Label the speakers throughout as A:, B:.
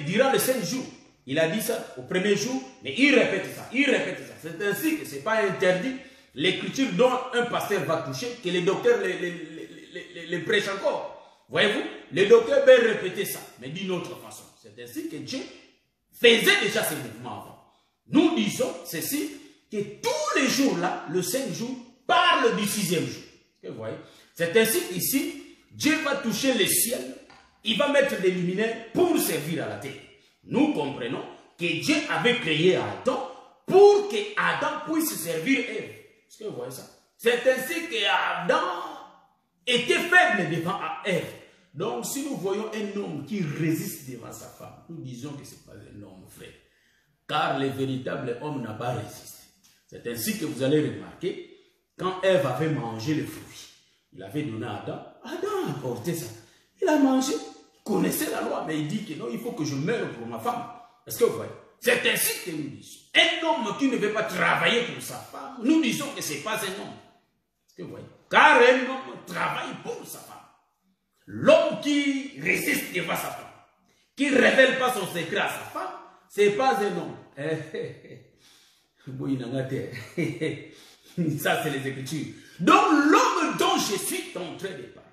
A: durant les 5 jours. Il a dit ça au premier jour, mais il répète ça, il répète ça. C'est ainsi que ce n'est pas interdit. L'écriture dont un pasteur va toucher, que les docteurs les prêchent encore. Voyez-vous, les docteurs peuvent répéter ça, mais d'une autre façon. C'est ainsi que Dieu faisait déjà ce mouvement avant. Nous disons ceci, que tous les jours-là, le 5 jours, parle du 6e jour. Vous voyez, c'est ainsi qu'ici, Dieu va toucher le ciel, il va mettre des luminaires pour servir à la terre. Nous comprenons que Dieu avait créé Adam pour que Adam puisse servir Ève. Est-ce que vous voyez ça? C'est ainsi que Adam était faible devant Ève. Donc, si nous voyons un homme qui résiste devant sa femme, nous disons que ce n'est pas un homme frère. Car le véritable homme n'a pas résisté. C'est ainsi que vous allez remarquer, quand Ève avait mangé le fruit, il avait donné à Adam, Adam a apporté ça. Il a mangé, il connaissait la loi, mais il dit que non, il faut que je meure pour ma femme. Est-ce que vous voyez? C'est ainsi que nous disons. Un homme qui ne veut pas travailler pour sa femme, nous disons que ce n'est pas un homme. Est-ce que vous voyez? Car un homme travaille pour sa femme. L'homme qui résiste devant sa femme, qui ne révèle pas son secret à sa femme, ce n'est pas un homme. Ça, c'est les Écritures. Donc, l'homme dont je suis en train de parler,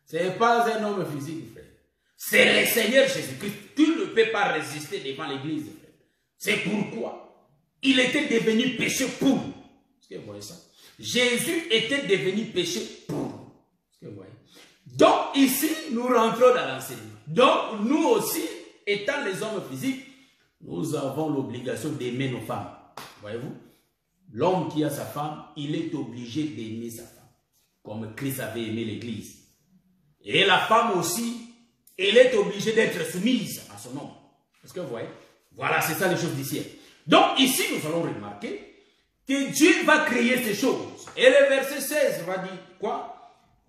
A: ce n'est pas un homme physique, frère. C'est le Seigneur Jésus-Christ. Tu ne peux pas résister devant l'Église, frère. C'est pourquoi il était devenu péché pour nous. Est-ce que vous voyez ça? Jésus était devenu péché pour nous. Est-ce que vous voyez? Donc, ici, nous rentrons dans l'enseignement. Donc, nous aussi, étant les hommes physiques, nous avons l'obligation d'aimer nos femmes. Voyez-vous? L'homme qui a sa femme, il est obligé d'aimer sa femme. Comme Christ avait aimé l'Église. Et la femme aussi, elle est obligée d'être soumise à son homme. Est-ce que vous voyez? Voilà, c'est ça les choses d'ici. Donc ici, nous allons remarquer que Dieu va créer ces choses. Et le verset 16 va dire quoi?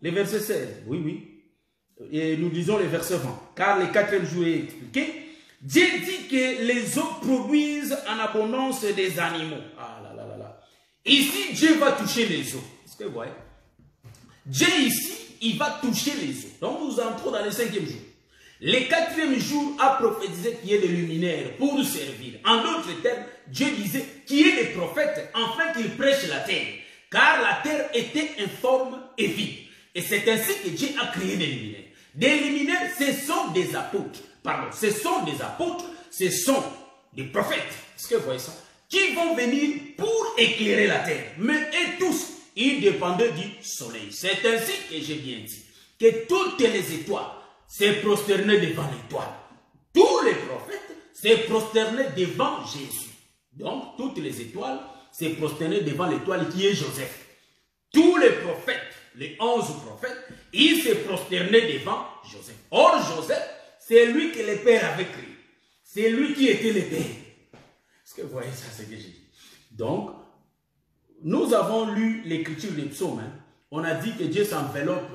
A: Le verset 16, oui, oui. Et nous disons le verset 20. Car le 4e jour est expliqué. Dieu dit que les eaux produisent en abondance des animaux. Ah là là là là. Ici, Dieu va toucher les eaux. Est-ce que vous voyez? Dieu ici, il va toucher les eaux. Donc nous entrons dans le 5e jour. Le 4e jour a prophétisé qu'il y ait des luminaires pour nous servir. En d'autres termes, Dieu disait qu'il y ait des prophètes afin qu'ils prêchent la terre. Car la terre était informe et vide. Et c'est ainsi que Dieu a créé des luminaires. Des luminaires, ce sont des apôtres. Pardon, ce sont des apôtres, ce sont des prophètes. Est-ce que vous voyez ça? Qui vont venir pour éclairer la terre. Mais et tous, ils dépendaient du soleil. C'est ainsi que j'ai bien dit que toutes les étoiles se prosternaient devant l'étoile. Tous les prophètes se prosternaient devant Jésus. Donc, toutes les étoiles se prosternaient devant l'étoile qui est Joseph. Tous les prophètes, les 11 prophètes, ils se prosternaient devant Joseph. Or, Joseph, c'est lui que le Père avait créé. C'est lui qui était le Père. Est-ce que vous voyez ça, ce que j'ai dit? Donc, nous avons lu l'écriture des psaumes. Hein. On a dit que Dieu s'enveloppe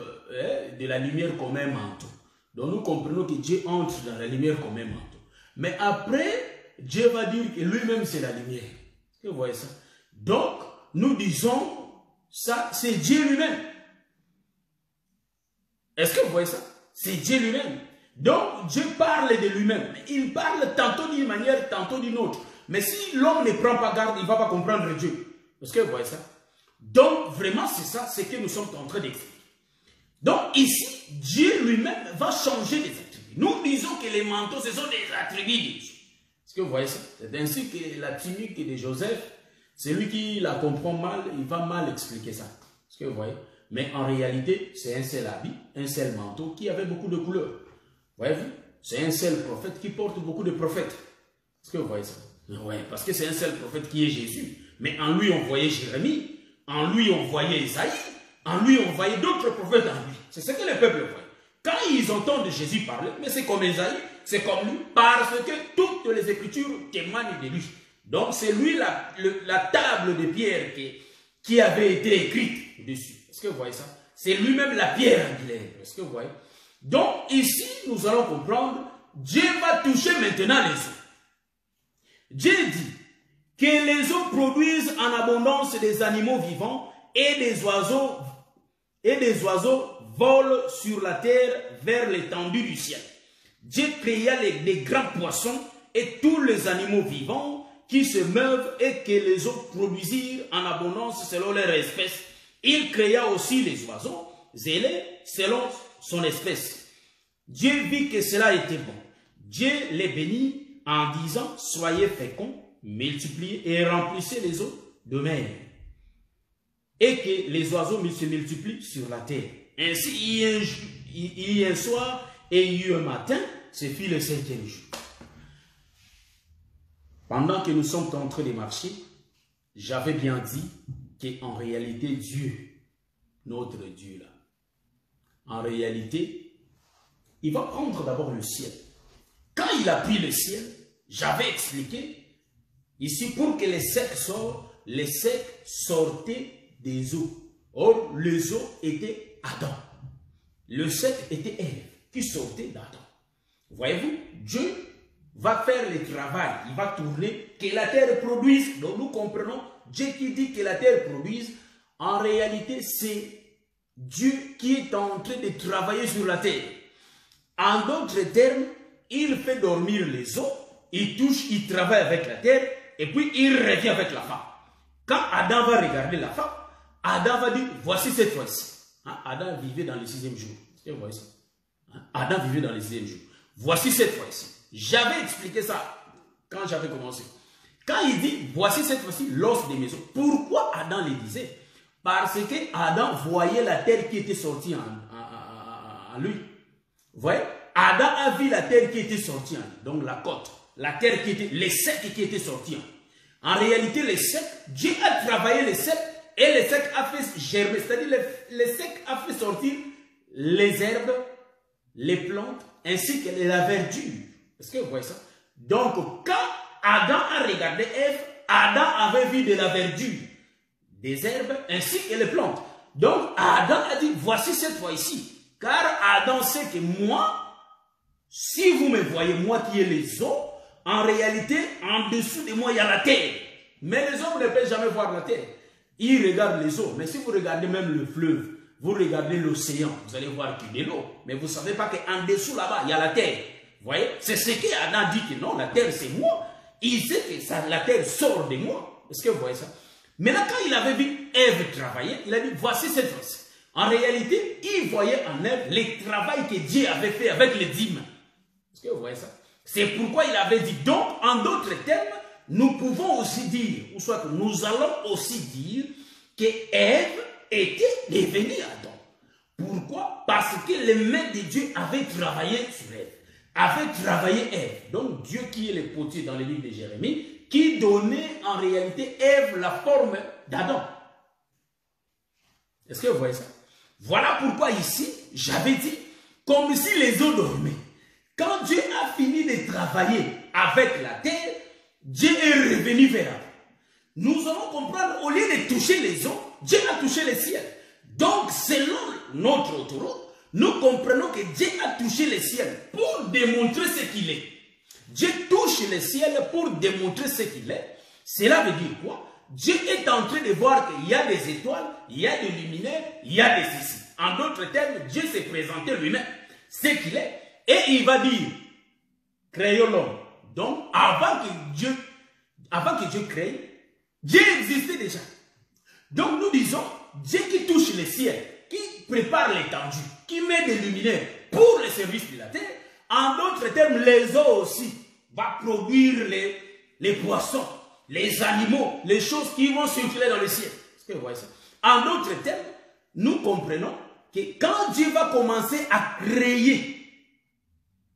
A: de la lumière comme un manteau. Donc, nous comprenons que Dieu entre dans la lumière comme un manteau. Mais après, Dieu va dire que lui-même, c'est la lumière. Est-ce que vous voyez ça? Donc, nous disons, ça, c'est Dieu lui-même. Est-ce que vous voyez ça? C'est Dieu lui-même. Donc, Dieu parle de lui-même. Il parle tantôt d'une manière, tantôt d'une autre. Mais si l'homme ne prend pas garde, il ne va pas comprendre Dieu. Est-ce que vous voyez ça? Donc, vraiment, c'est ça, c'est que nous sommes en train d'expliquer. Donc, ici, Dieu lui-même va changer des attributs. Nous disons que les manteaux, ce sont des attributs de Dieu. Est-ce que vous voyez ça? C'est ainsi que la tunique de Joseph, celui qui la comprend mal, il va mal expliquer ça. Est-ce que vous voyez? Mais en réalité, c'est un seul habit, un seul manteau qui avait beaucoup de couleurs. Voyez-vous? C'est un seul prophète qui porte beaucoup de prophètes. Est-ce que vous voyez ça? Oui, parce que c'est un seul prophète qui est Jésus. Mais en lui, on voyait Jérémie. En lui, on voyait Isaïe. En lui, on voyait d'autres prophètes en lui. C'est ce que le peuple voit. Quand ils entendent Jésus parler, mais c'est comme Isaïe, c'est comme lui, parce que toutes les Écritures témoignent de lui. Donc, c'est lui la table de pierre qui avait été écrite dessus. Est-ce que vous voyez ça? C'est lui-même la pierre angulaire. Est-ce que vous voyez? Donc, ici, nous allons comprendre, Dieu va toucher maintenant les eaux. Dieu dit que les eaux produisent en abondance des animaux vivants et des oiseaux volent sur la terre vers l'étendue du ciel. Dieu créa les grands poissons et tous les animaux vivants qui se meuvent et que les eaux produisirent en abondance selon leur espèce. Il créa aussi les oiseaux zélés selon son espèce. Dieu vit que cela était bon. Dieu les bénit en disant, soyez féconds, multipliez et remplissez les eaux de mer. Et que les oiseaux se multiplient sur la terre. Ainsi, il y a un soir et il y eut un matin, ce fut le 5e jour. Pendant que nous sommes en train de marcher, j'avais bien dit qu'en réalité, Dieu, notre Dieu là, en réalité, il va prendre d'abord le ciel. Quand il a pris le ciel, j'avais expliqué, ici pour que les secs sortent, les secs sortaient des eaux. Or, les eaux étaient Adam. Le sec était Ève qui sortait d'Adam. Voyez-vous, Dieu va faire le travail, il va tourner, que la terre produise. Donc nous comprenons, Dieu qui dit que la terre produise, en réalité c'est Dieu qui est en train de travailler sur la terre. En d'autres termes, il fait dormir les eaux, il touche, il travaille avec la terre, et puis il revient avec la femme. Quand Adam va regarder la femme, Adam va dire, voici cette fois-ci. Hein? Adam vivait dans le 6e jour. Est-ce que vous voyez ça? Hein? Adam vivait dans le 6e jour. Voici cette fois-ci. J'avais expliqué ça quand j'avais commencé. Quand il dit, voici cette fois-ci l'os des maisons. Pourquoi Adam le disait? Parce que Adam voyait la terre qui était sortie en lui. Vous voyez? Adam a vu la terre qui était sortie en lui. Donc la côte. La terre qui était, les secs qui étaient sortis en lui. En réalité, les secs, Dieu a travaillé les secs et les secs a fait germer. C'est-à-dire les secs a fait sortir les herbes, les plantes, ainsi que la verdure. Est-ce que vous voyez ça? Donc, quand Adam a regardé Ève, Adam avait vu de la verdure, des herbes, ainsi que les plantes. Donc, Adam a dit, voici cette fois ici. Car Adam sait que moi, si vous me voyez, moi qui ai les eaux, en réalité, en dessous de moi, il y a la terre. Mais les hommes ne peuvent jamais voir la terre. Ils regardent les eaux. Mais si vous regardez même le fleuve, vous regardez l'océan, vous allez voir qu'il y a de l'eau. Mais vous ne savez pas qu'en dessous là-bas, il y a la terre. Vous voyez? C'est ce qu'Adam dit que non, la terre c'est moi. Il sait que ça, la terre sort de moi. Est-ce que vous voyez ça? Maintenant, quand il avait vu Ève travailler, il a dit, voici cette fois-ci. En réalité, il voyait en Ève le travail que Dieu avait fait avec les 10 mains. Est-ce que vous voyez ça? C'est pourquoi il avait dit, donc, en d'autres termes, nous pouvons aussi dire, ou soit que nous allons aussi dire que Ève était devenue Adam. Pourquoi? Parce que les mains de Dieu avaient travaillé sur Ève, avaient travaillé Ève. Donc, Dieu qui est le potier dans le livre de Jérémie, qui donnait en réalité Ève la forme d'Adam. Est-ce que vous voyez ça? Voilà pourquoi ici, j'avais dit, comme si les eaux dormaient. Quand Dieu a fini de travailler avec la terre, Dieu est revenu vers Adam. Nous allons comprendre, au lieu de toucher les eaux, Dieu a touché le ciel. Donc, selon notre autoroute, nous comprenons que Dieu a touché le ciel pour démontrer ce qu'il est. Dieu touche le ciel pour démontrer ce qu'il est. Cela veut dire quoi? Dieu est en train de voir qu'il y a des étoiles, il y a des luminaires, il y a des ceci. En d'autres termes, Dieu s'est présenté lui-même, ce qu'il est. Et il va dire, créons l'homme. Donc, avant que Dieu crée, Dieu existait déjà. Donc, nous disons, Dieu qui touche le ciel, qui prépare l'étendue, qui met des luminaires pour le service de la terre, en d'autres termes, les eaux aussi va produire les poissons, les animaux, les choses qui vont circuler dans le ciel. Est-ce que vous voyez ça? En d'autres termes, nous comprenons que quand Dieu va commencer à créer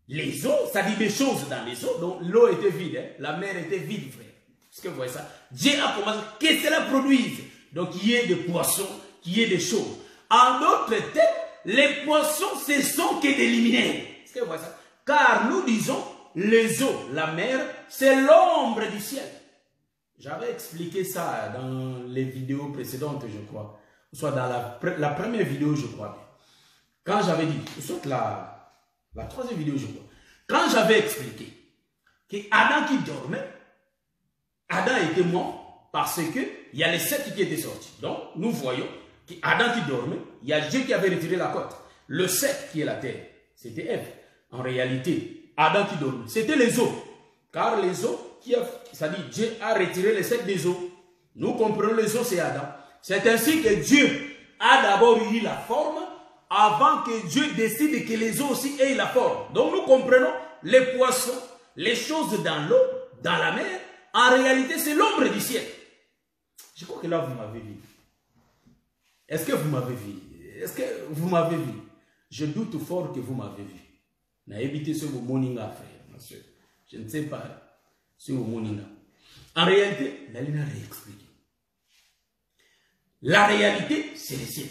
A: les eaux, ça dit des choses dans les eaux, donc l'eau était vide, hein? La mer était vide, frère. Est-ce que vous voyez ça? Dieu a commencé, que cela produise. Donc il y ait des poissons, qu'il y ait des choses. En d'autres termes, les poissons, ce sont que des luminaires. Est-ce que vous voyez ça? Car nous disons, les eaux, la mer, c'est l'ombre du ciel. J'avais expliqué ça dans les vidéos précédentes, je crois. Soit dans la première vidéo, je crois. Quand j'avais dit, soit la troisième vidéo, je crois. Quand j'avais expliqué que Adam qui dormait, Adam était mort parce qu'il y a les sept qui étaient sortis. Donc, nous voyons qu'Adam qui dormait, il y a Dieu qui avait retiré la côte. Le sec qui est la terre, c'était Ève. En réalité, Adam qui dormait, c'était les eaux. Car les eaux, c'est-à-dire Dieu a retiré les 7 des eaux. Nous comprenons les eaux, c'est Adam. C'est ainsi que Dieu a d'abord eu la forme avant que Dieu décide que les eaux aussi aient la forme. Donc nous comprenons les poissons, les choses dans l'eau, dans la mer. En réalité, c'est l'ombre du ciel. Je crois que là, vous m'avez vu. Est-ce que vous m'avez vu? Est-ce que vous m'avez vu? Je doute fort que vous m'avez vu. N'a évité ce moninga, frère, monsieur. Je ne sais pas ce moninga. En réalité, la ligne a réexpliqué. La réalité, c'est le ciel.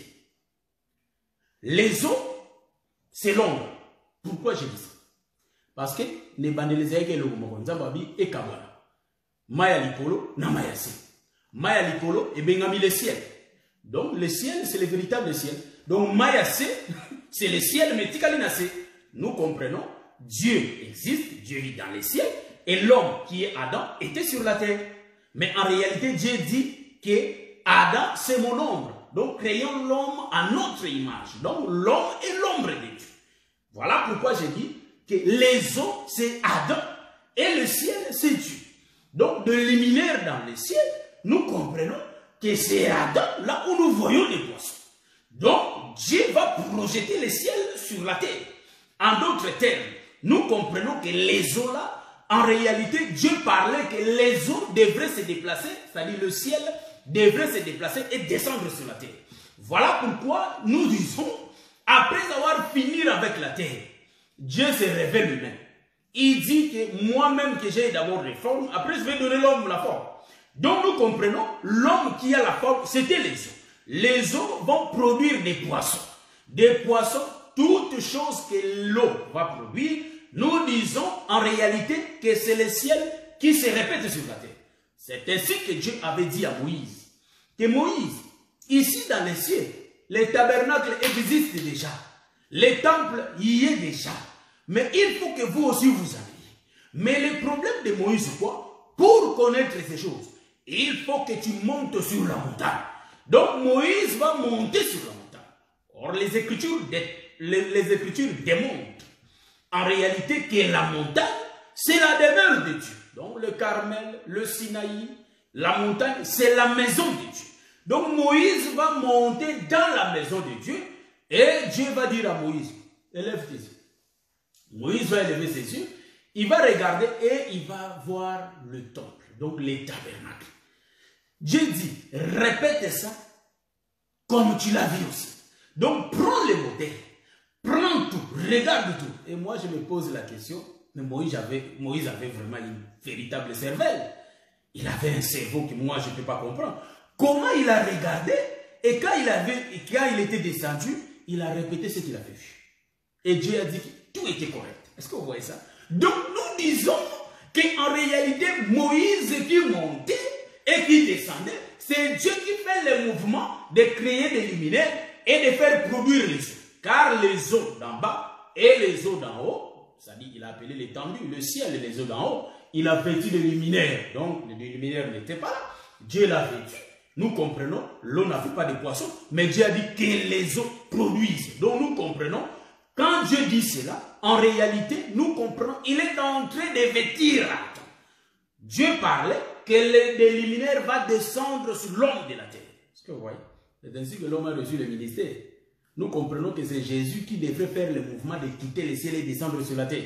A: Les eaux, c'est l'ombre. Pourquoi je dis ça? Parce que les bandelisés que le Mokonzababi et Kabala. Maya Lipolo, na Maya Se. Maya Lipolo, et Bengami le ciel. Donc le ciel, c'est le véritable ciel. Donc Maya Se, c'est le ciel, mais Tikalina Se. Nous comprenons, Dieu existe, Dieu vit dans les ciels, et l'homme qui est Adam était sur la terre. Mais en réalité, Dieu dit que Adam, c'est mon ombre. Donc créons l'homme à notre image. Donc l'homme est l'ombre de Dieu. Voilà pourquoi j'ai dit que les eaux, c'est Adam, et le ciel, c'est Dieu. Donc de luminaire dans le ciel, nous comprenons que c'est Adam, là où nous voyons les poissons. Donc Dieu va projeter le ciel sur la terre. En d'autres termes, nous comprenons que les eaux là, en réalité, Dieu parlait que les eaux devraient se déplacer, c'est-à-dire le ciel devrait se déplacer et descendre sur la terre. Voilà pourquoi nous disons, après avoir fini avec la terre, Dieu se révèle lui-même. Il dit que moi-même que j'ai d'abord les formes, après je vais donner l'homme la forme. Donc nous comprenons, l'homme qui a la forme, c'était les eaux. Les eaux vont produire des poissons. Des poissons, toutes choses que l'eau va produire, nous disons en réalité que c'est le ciel qui se répète sur la terre. C'est ainsi que Dieu avait dit à Moïse, que Moïse, ici dans les cieux, les tabernacles existent déjà, les temples y est déjà, mais il faut que vous aussi vous alliez. Mais le problème de Moïse, quoi? Pour connaître ces choses, il faut que tu montes sur la montagne. Donc Moïse va monter sur la montagne. Or les Écritures démontrent en réalité que la montagne, c'est la demeure de Dieu. Donc le Carmel, le Sinaï, la montagne, c'est la maison de Dieu. Donc Moïse va monter dans la maison de Dieu et Dieu va dire à Moïse, élève tes yeux. Moïse va élever ses yeux, il va regarder et il va voir le temple, donc les tabernacles. Dieu dit, répète ça comme tu l'as vu aussi. Donc prends les modèles, prends tout, regarde tout. Et moi je me pose la question, mais Moïse avait vraiment une véritable cervelle. Il avait un cerveau que moi je ne peux pas comprendre. Comment il a regardé et quand il était descendu, il a répété ce qu'il avait vu. Et Dieu a dit que tout était correct. Est-ce que vous voyez ça? Donc nous disons qu'en réalité, Moïse qui montait et qui descendait, c'est Dieu qui fait le mouvement de créer des luminaires et de faire produire les eaux. Car les eaux d'en bas et les eaux d'en haut, c'est-à-dire il a appelé l'étendue, le ciel et les eaux d'en haut, il a vêtu de luminaires. Donc les luminaires n'étaient pas là. Dieu l'a vêtu. Nous comprenons, l'eau n'a fait pas de poissons, mais Dieu a dit que les eaux produisent. Donc nous comprenons, quand Dieu dit cela, en réalité, nous comprenons, il est en train de vêtir la terre. Dieu parlait que les luminaires va descendre sur l'homme de la terre. Est-ce que vous voyez? C'est ainsi que l'homme a reçu le ministère. Nous comprenons que c'est Jésus qui devrait faire le mouvement de quitter le ciel et descendre sur la terre.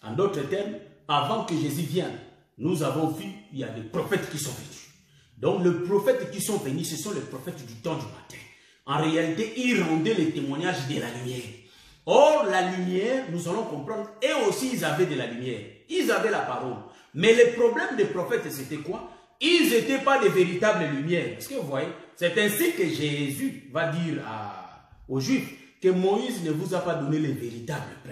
A: En d'autres termes, avant que Jésus vienne, nous avons vu, il y a des prophètes qui sont venus. Donc les prophètes qui sont venus, ce sont les prophètes du temps du matin. En réalité, ils rendaient le témoignage de la lumière. Or, la lumière, nous allons comprendre, et aussi ils avaient de la lumière. Ils avaient la parole. Mais le problème des prophètes, c'était quoi? Ils n'étaient pas de véritables lumières. Est-ce que vous voyez? C'est ainsi que Jésus va dire aux Juifs que Moïse ne vous a pas donné les véritables pains.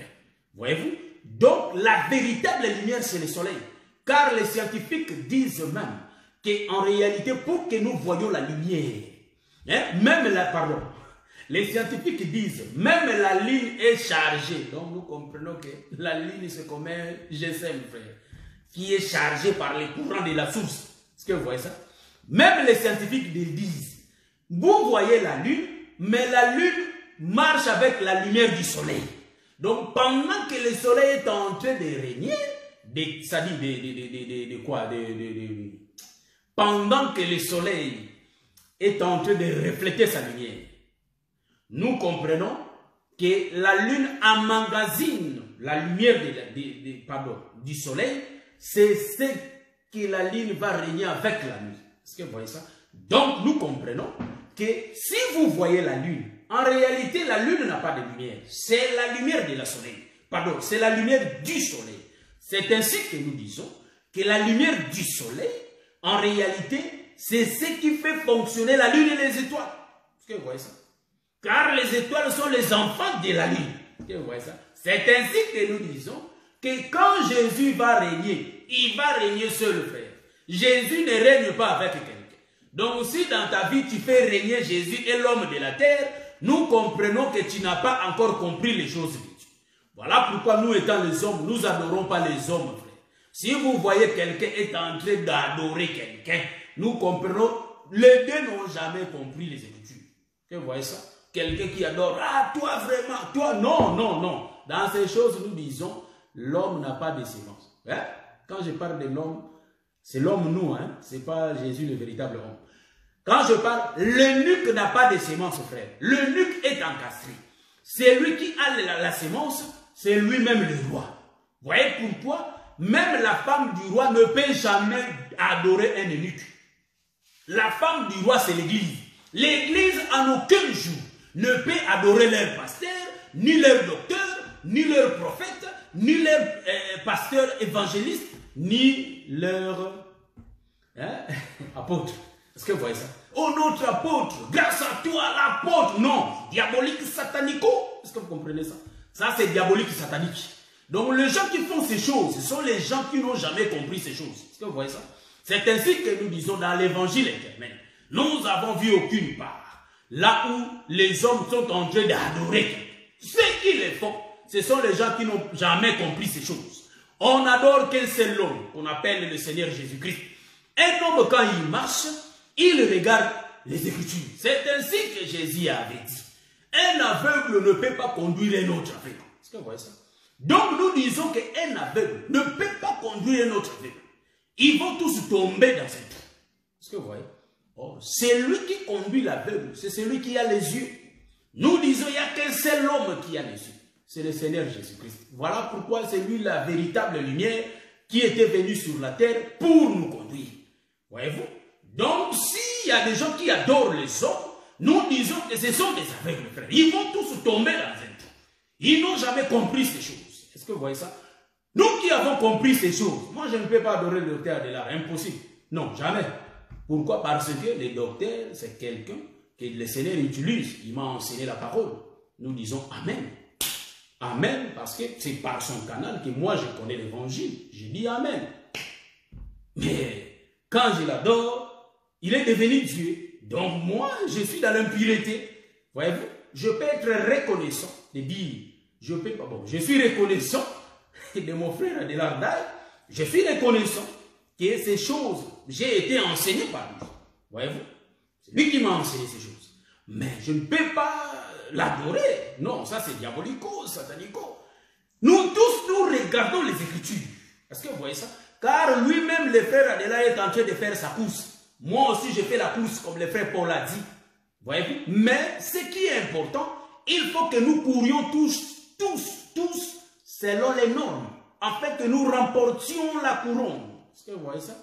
A: Voyez-vous? Donc, la véritable lumière, c'est le soleil. Car les scientifiques disent même qu'en réalité, pour que nous voyions la lumière, les scientifiques disent, même la ligne est chargée. Donc, nous comprenons que la ligne, c'est comme un GSM, frère, qui est chargé par les courants de la source. Est-ce que vous voyez ça? Même les scientifiques disent, vous voyez la lune, mais la lune marche avec la lumière du soleil. Donc, pendant que le soleil est en train de régner, pendant que le soleil est en train de refléter sa lumière, nous comprenons que la lune emmagasine la lumière du soleil, c'est ce que la lune va régner avec la nuit. Est-ce que vous voyez ça? Donc, nous comprenons que si vous voyez la lune, en réalité, la lune n'a pas de lumière. C'est la lumière de la soleil. Pardon, c'est la lumière du soleil. C'est ainsi que nous disons que la lumière du soleil, en réalité, c'est ce qui fait fonctionner la lune et les étoiles. Est-ce que vous voyez ça? Car les étoiles sont les enfants de la lune. Est-ce que vous voyez ça? C'est ainsi que nous disons que quand Jésus va régner, il va régner seul, frère. Jésus ne règne pas avec quelqu'un. Donc si dans ta vie tu fais régner Jésus et l'homme de la terre, nous comprenons que tu n'as pas encore compris les choses de Dieu. Voilà pourquoi nous étant les hommes, nous n'adorons pas les hommes, frère. Si vous voyez quelqu'un est en train d'adorer quelqu'un, nous comprenons, les deux n'ont jamais compris les Écritures. Vous voyez ça? Quelqu'un qui adore, ah toi vraiment, toi, non, non, non. Dans ces choses, nous disons, l'homme n'a pas de sémence. Hein? Quand je parle de l'homme, c'est l'homme nous, hein? Ce n'est pas Jésus le véritable homme. Quand je parle, l'eunuque n'a pas de sémence, frère. L'eunuque est encastré. C'est lui qui a la sémence, c'est lui-même le roi. Vous voyez pourquoi? Même la femme du roi ne peut jamais adorer un eunuque. La femme du roi, c'est l'église. L'église, en aucun jour, ne peut adorer leur pasteur, ni leur docteur, ni leur prophète, ni leur pasteur évangéliste, ni leur apôtre. Est-ce que vous voyez ça? Oh, notre apôtre, grâce à toi, l'apôtre. Non, diabolique, satanico. Est-ce que vous comprenez ça? Ça, c'est diabolique, satanique. Donc, les gens qui font ces choses, ce sont les gens qui n'ont jamais compris ces choses. Est-ce que vous voyez ça? C'est ainsi que nous disons dans l'évangile éternel. Nous n'avons vu aucune part. Là où les hommes sont en train d'adorer quelqu'un. Ceux qui les font, ce sont les gens qui n'ont jamais compris ces choses. On adore qu'un seul homme, qu'on appelle le Seigneur Jésus-Christ. Un homme, quand il marche, il regarde les Écritures. C'est ainsi que Jésus avait dit. Un aveugle ne peut pas conduire un autre aveugle. Est-ce que vous voyez ça? Donc nous disons qu'un aveugle ne peut pas conduire un autre aveugle. Ils vont tous tomber dans cette trou. Est-ce que vous voyez? Oh, c'est lui qui conduit l'aveugle. C'est celui qui a les yeux. Nous disons qu'il n'y a qu'un seul homme qui a les yeux. C'est le Seigneur Jésus-Christ. Voilà pourquoi c'est lui la véritable lumière qui était venue sur la terre pour nous conduire. Voyez-vous? Donc, s'il y a des gens qui adorent les hommes, nous disons que ce sont des aveugles, frères. Ils vont tous tomber dans un trou. Ils n'ont jamais compris ces choses. Est-ce que vous voyez ça? Nous qui avons compris ces choses, moi je ne peux pas adorer le docteur de l'art. Impossible. Non, jamais. Pourquoi? Parce que le docteur, c'est quelqu'un que le Seigneur utilise. Il m'a enseigné la parole. Nous disons Amen. Amen, parce que c'est par son canal que moi je connais l'évangile. Je dis Amen. Mais quand je l'adore, il est devenu Dieu. Donc moi, je suis dans l'impureté. Voyez-vous, je peux être reconnaissant de dire, je suis reconnaissant de mon frère de l'Ardaï. Je suis reconnaissant que ces choses, j'ai été enseigné par lui. Voyez-vous, c'est lui qui m'a enseigné ces choses. Mais je ne peux pas l'adorer. Non, ça c'est diabolico, satanico. Nous tous, nous regardons les Écritures. Est-ce que vous voyez ça? Car lui-même, le frère Adela est en train de faire sa course. Moi aussi, je fais la course, comme le frère Paul l'a dit. Voyez-vous? Mais ce qui est important, il faut que nous courions tous, selon les normes, afin que nous remportions la couronne. Est-ce que vous voyez ça?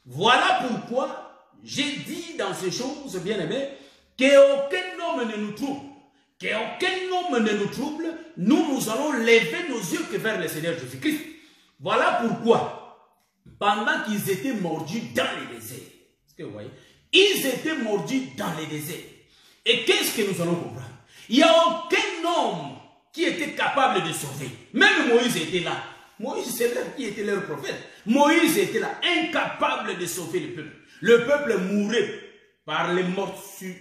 A: Voilà pourquoi j'ai dit dans ces choses, bien aimés, qu'aucun homme ne nous trouble. Qu'aucun homme ne nous trouble, nous allons lever nos yeux que vers le Seigneur Jésus-Christ. Voilà pourquoi, pendant qu'ils étaient mordus dans les déserts, est-ce que vous voyez? Ils étaient mordus dans les déserts. Et qu'est-ce que nous allons comprendre? Il n'y a aucun homme qui était capable de sauver. Même Moïse était là. Moïse, c'est là qui était leur prophète. Moïse était là, incapable de sauver le peuple. Le peuple mourait par les morsures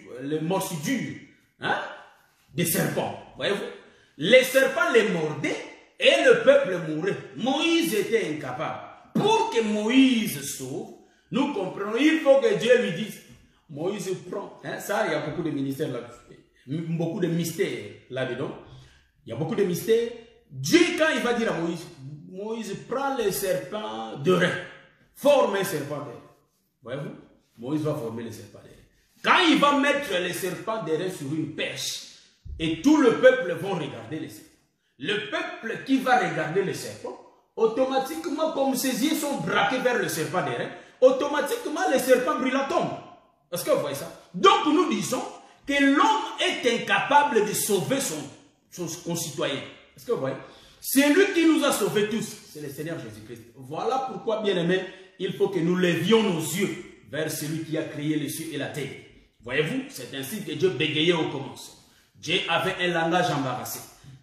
A: des serpents. Voyez-vous? Les serpents les mordaient et le peuple mourait. Moïse était incapable. Pour que Moïse sauve, nous comprenons, il faut que Dieu lui dise, Moïse prend. Ça, il y a beaucoup de ministères là-dessus. Beaucoup de mystères là-dedans. Il y a beaucoup de mystères. Dieu, quand il va dire à Moïse, Moïse prend les serpents de rein, forme un serpent d'airain. Voyez-vous? Moïse va former les serpents d'airain. Quand il va mettre les serpents d'airain sur une perche, et tout le peuple vont regarder les serpents. Le peuple qui va regarder les serpents, automatiquement, comme ses yeux sont braqués vers le serpent d'airain, automatiquement les serpents brûlants tombent. Est-ce que vous voyez ça? Donc nous disons que l'homme est incapable de sauver son concitoyen. Est-ce que vous voyez? C'est lui qui nous a sauvés tous. C'est le Seigneur Jésus-Christ. Voilà pourquoi, bien aimés, il faut que nous levions nos yeux vers celui qui a créé les cieux et la terre. Voyez-vous, c'est ainsi que Dieu bégayait au commencement. Dieu avait un langage embarrassé.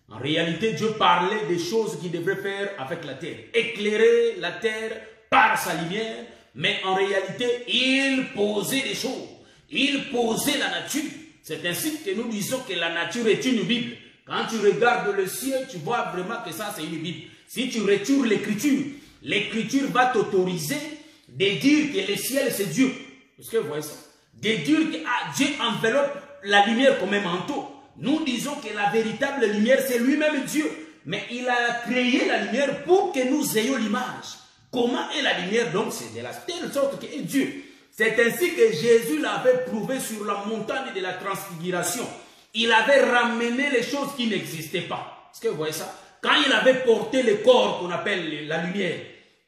A: En réalité, Dieu parlait des choses qu'il devrait faire avec la terre. Éclairer la terre par sa lumière, mais en réalité, il posait des choses. Il posait la nature. C'est ainsi que nous disons que la nature est une Bible. Quand tu regardes le ciel, tu vois vraiment que ça, c'est une Bible. Si tu retures l'écriture, l'écriture va t'autoriser de dire que le ciel, c'est Dieu. Est-ce que vous voyez ça? De dire que Dieu enveloppe la lumière comme un manteau. Nous disons que la véritable lumière, c'est lui-même Dieu. Mais il a créé la lumière pour que nous ayons l'image. Comment est la lumière? Donc, c'est de la telle sorte que est Dieu. C'est ainsi que Jésus l'avait prouvé sur la montagne de la transfiguration. Il avait ramené les choses qui n'existaient pas. Est-ce que vous voyez ça? Quand il avait porté le corps qu'on appelle la lumière,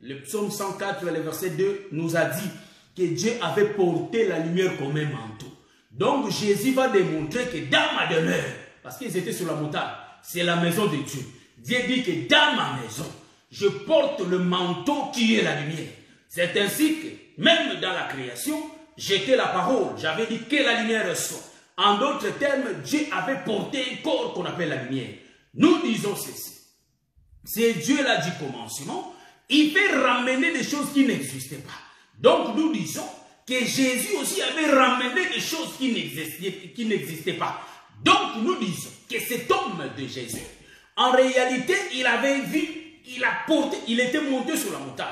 A: le psaume 104, le verset 2, nous a dit que Dieu avait porté la lumière comme un manteau. Donc Jésus va démontrer que dans ma demeure, parce qu'ils étaient sur la montagne, c'est la maison de Dieu. Dieu dit que dans ma maison, je porte le manteau qui est la lumière. C'est ainsi que, même dans la création, j'étais la parole. J'avais dit que la lumière soit. En d'autres termes, Dieu avait porté un corps qu'on appelle la lumière. Nous disons ceci. C'est Dieu là du commencement. Il fait ramener des choses qui n'existaient pas. Donc nous disons que Jésus aussi avait ramené des choses qui n'existaient pas. Donc nous disons que cet homme de Jésus, en réalité, il avait vu, il était monté sur la montagne.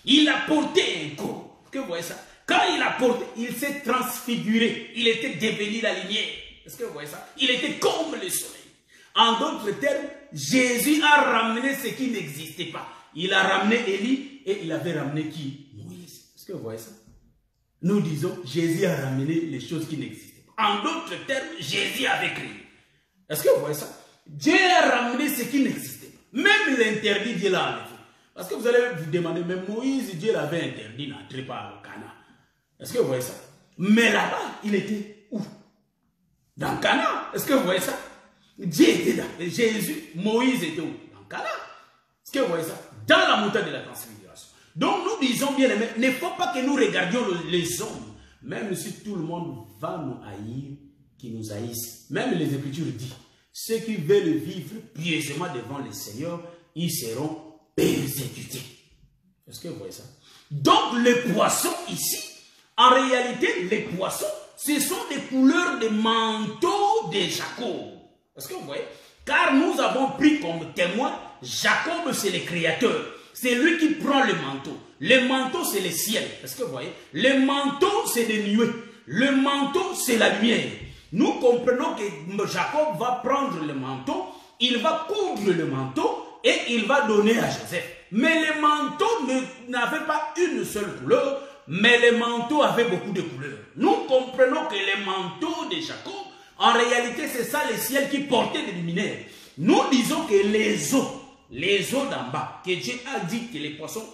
A: Il a porté un corps. Est-ce que vous voyez ça? Quand il a porté, il s'est transfiguré. Il était devenu la lumière. Est-ce que vous voyez ça? Il était comme le soleil. En d'autres termes, Jésus a ramené ce qui n'existait pas. Il a ramené Élie et il avait ramené qui? Moïse. Est-ce que vous voyez ça? Nous disons, Jésus a ramené les choses qui n'existaient pas. En d'autres termes, Jésus avait créé. Est-ce que vous voyez ça? Dieu a ramené ce qui n'existait pas. Même l'interdit, Dieu l'a enlevé. Parce que vous allez vous demander, mais Moïse, Dieu l'avait interdit d'entrer par le Canaan. Est-ce que vous voyez ça? Mais là-bas, il était où? Dans Canaan. Est-ce que vous voyez ça? Dieu était là. Jésus, Moïse était où? Dans Canaan. Est-ce que vous voyez ça? Dans la montagne de la transfiguration. Donc nous disons bien aimés, il ne faut pas que nous regardions les hommes. Même si tout le monde va nous haïr, qui nous haïssent. Même les Écritures disent, ceux qui veulent vivre pieusement devant le Seigneur, ils seront persécutés. Est-ce que vous voyez ça? Donc les poissons ici, en réalité, les poissons, ce sont des couleurs de manteau de Jacob. Est-ce que vous voyez? Car nous avons pris comme témoin, Jacob c'est le créateur. C'est lui qui prend le manteau. Le manteau c'est le ciel. Est-ce que vous voyez? Le manteau c'est les nuées. Le manteau c'est la lumière. Nous comprenons que Jacob va prendre le manteau, il va coudre le manteau et il va donner à Joseph. Mais le manteau n'avait pas une seule couleur, mais le manteau avait beaucoup de couleurs. Nous comprenons que le manteau de Jacob, en réalité, c'est ça le ciel qui portait des luminaires. Nous disons que les eaux d'en bas, que Dieu a dit que les poissons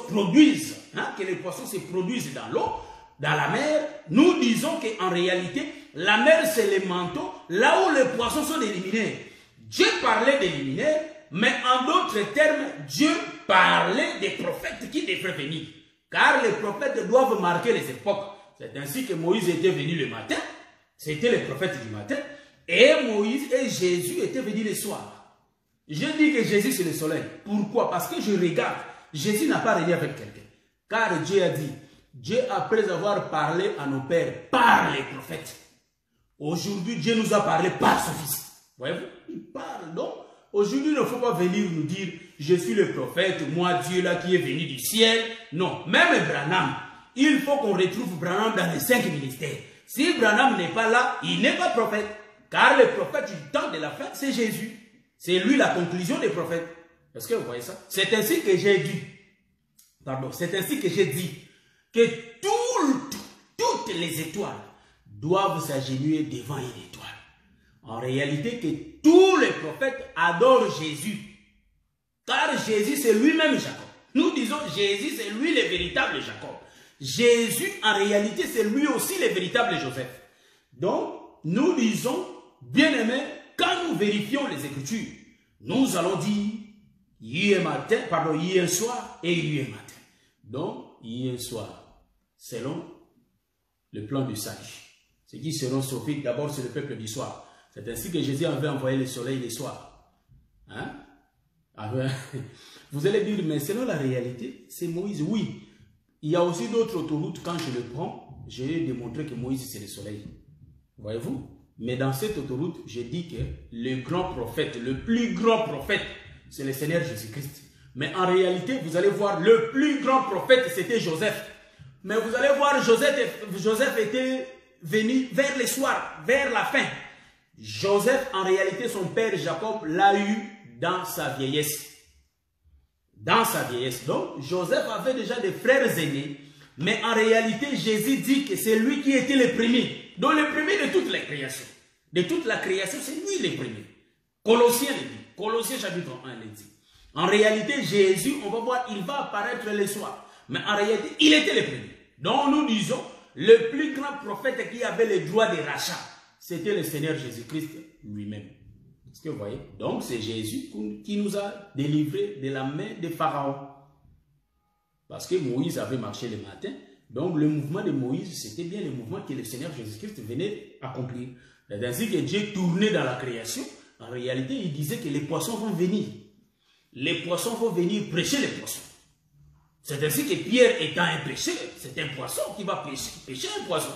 A: produisent, que les poissons se produisent dans l'eau, dans la mer, nous disons qu'en réalité, la mer c'est le manteau, là où les poissons sont des luminaires. Dieu parlait des luminaires, mais en d'autres termes, Dieu parlait des prophètes qui devraient venir. Car les prophètes doivent marquer les époques. C'est ainsi que Moïse était venu le matin, c'était les prophètes du matin, et Moïse et Jésus étaient venus le soir. Je dis que Jésus c'est le soleil. Pourquoi? Parce que je regarde, Jésus n'a pas régné avec quelqu'un. Car Dieu a dit, Dieu après avoir parlé à nos pères par les prophètes, aujourd'hui Dieu nous a parlé par son fils. Voyez-vous? Il parle donc. Aujourd'hui, il ne faut pas venir nous dire, je suis le prophète, moi Dieu là qui est venu du ciel. Non, même Branham, il faut qu'on retrouve Branham dans les 5 ministères. Si Branham n'est pas là, il n'est pas prophète. Car le prophète du temps de la fin, c'est Jésus. C'est lui la conclusion des prophètes. Est-ce que vous voyez ça? C'est ainsi que j'ai dit, c'est ainsi que j'ai dit que toutes les étoiles doivent s'agenouiller devant une étoile. En réalité, que tous les prophètes adorent Jésus. Car Jésus, c'est lui-même Jacob. Nous disons Jésus, c'est lui le véritable Jacob. Jésus, en réalité, c'est lui aussi le véritable Joseph. Donc, nous disons, bien-aimés, quand nous vérifions les Écritures, nous allons dire hier soir et hier matin. Donc, hier soir, selon le plan du sage. Ceux qui seront sauvés, d'abord, c'est le peuple du soir. C'est ainsi que Jésus avait envoyé le soleil le soir. Hein? Vous allez dire, mais selon la réalité, c'est Moïse. Oui, il y a aussi d'autres autoroutes. Quand je le prends, je vais démontrer que Moïse, c'est le soleil. Voyez-vous? Mais dans cette autoroute, je dis que le grand prophète, le plus grand prophète, c'est le Seigneur Jésus-Christ. Mais en réalité, vous allez voir, le plus grand prophète, c'était Joseph. Mais vous allez voir, Joseph était venu vers le soir, vers la fin. Joseph, en réalité, son père Jacob l'a eu dans sa vieillesse. Dans sa vieillesse. Donc, Joseph avait déjà des frères aînés. Mais en réalité, Jésus dit que c'est lui qui était le premier. Donc, le premier de toute la création. De toute la création, c'est lui le premier. Colossiens le dit. Colossiens chapitre 1 le dit. En réalité, Jésus, on va voir, il va apparaître le soir. Mais en réalité, il était le premier. Donc, nous disons, le plus grand prophète qui avait le droit de rachat, c'était le Seigneur Jésus-Christ lui-même. Est-ce que vous voyez? Donc, c'est Jésus qui nous a délivrés de la main de Pharaon. Parce que Moïse avait marché le matin. Donc, le mouvement de Moïse, c'était bien le mouvement que le Seigneur Jésus-Christ venait accomplir. C'est ainsi que Dieu tournait dans la création. En réalité, il disait que les poissons vont venir. Les poissons vont venir prêcher les poissons. C'est ainsi que Pierre, étant un pêcheur, c'est un poisson qui va pêcher un poisson.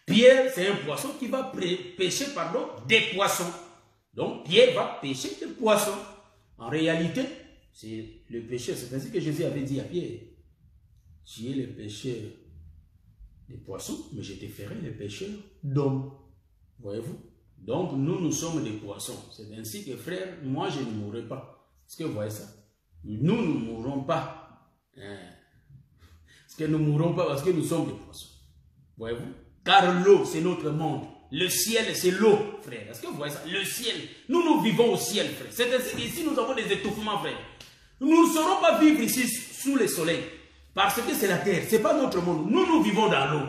A: Pierre, c'est un poisson qui va pêcher, des poissons. Donc, Pierre va pêcher des poissons. En réalité, c'est le pêcheur. C'est ainsi que Jésus avait dit à Pierre, tu es le pêcheur des poissons, mais je te ferai le pêcheur d'hommes. Voyez-vous? Donc, nous sommes des poissons. C'est ainsi que, frère, moi, je ne mourrai pas. Est-ce que vous voyez ça? Nous ne mourrons pas. Est-ce que nous ne mourrons pas parce que nous sommes des poissons? Voyez-vous? Car l'eau, c'est notre monde. Le ciel, c'est l'eau, frère. Est-ce que vous voyez ça? Le ciel. Nous vivons au ciel, frère. C'est ainsi qu'ici, nous avons des étouffements, frère. Nous ne saurons pas vivre ici sous le soleil. Parce que c'est la terre. Ce n'est pas notre monde. Nous vivons dans l'eau.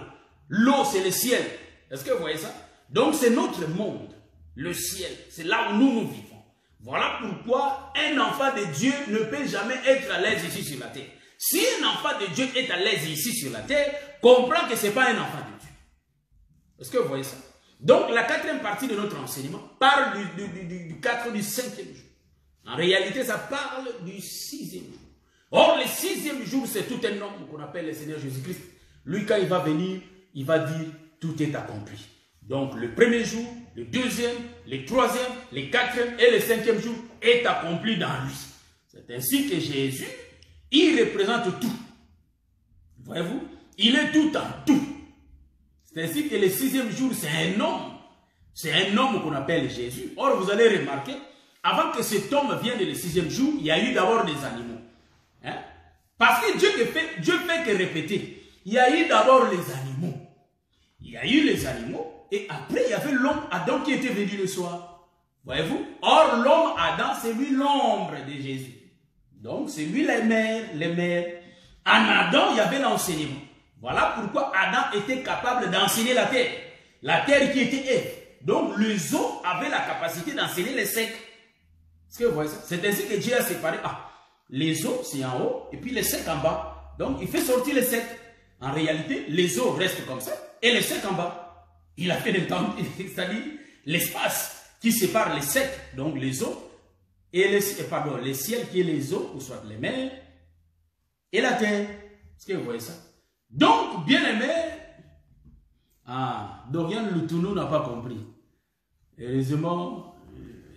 A: L'eau, c'est le ciel. Est-ce que vous voyez ça? Donc, c'est notre monde. Le ciel. C'est là où nous vivons. Voilà pourquoi un enfant de Dieu ne peut jamais être à l'aise ici sur la terre. Si un enfant de Dieu est à l'aise ici sur la terre, comprend que ce n'est pas un enfant de Dieu. Est-ce que vous voyez ça? Donc, la quatrième partie de notre enseignement parle du 5e jour. En réalité, ça parle du 6e jour. Or, le 6e jour, c'est tout un homme qu'on appelle le Seigneur Jésus-Christ. Lui, quand il va venir, il va dire, tout est accompli. Donc, le premier jour, le deuxième, le troisième, le quatrième et le 5e jour est accompli dans lui. C'est ainsi que Jésus, il représente tout. Voyez-vous? Il est tout en tout. C'est ainsi que le 6e jour, c'est un homme. C'est un homme qu'on appelle Jésus. Or, vous allez remarquer, avant que cet homme vienne le 6e jour, il y a eu d'abord des animaux. Hein? Parce que Dieu fait que répéter. Il y a eu d'abord les animaux. Il y a eu les animaux. Et après, il y avait l'homme Adam qui était venu le soir. Voyez-vous? Or, l'homme Adam, c'est lui l'ombre de Jésus. Donc, c'est lui les mères. En Adam, il y avait l'enseignement. Voilà pourquoi Adam était capable d'enseigner la terre. La terre qui était Ève. Donc, les eaux avaient la capacité d'enseigner les secs. Est-ce que vous voyez ça? C'est ainsi que Dieu a séparé. Les eaux, c'est en haut, et puis les secs en bas. Donc, il fait sortir les secs. En réalité, les eaux restent comme ça, et les secs en bas. Il a fait le temps, c'est-à-dire l'espace qui sépare les secs, donc les eaux, et les ciels qui est les eaux, ou soit les mers, et la terre. Est-ce que vous voyez ça? Donc, bien aimé, Dorian Loutunou n'a pas compris. Heureusement,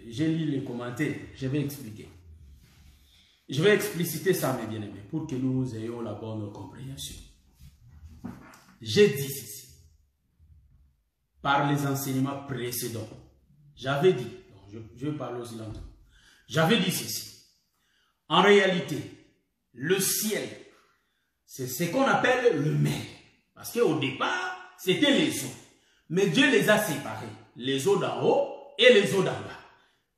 A: j'ai lu les commentaires, je vais expliquer. Je vais expliciter ça, mes bien-aimés, pour que nous ayons la bonne compréhension. J'ai dit ceci, par les enseignements précédents. J'avais dit, dans je vais parler aussi lentement. J'avais dit ceci. En réalité, le ciel, c'est ce qu'on appelle le mer. Parce qu'au départ, c'était les eaux. Mais Dieu les a séparés. Les eaux d'en haut et les eaux d'en bas.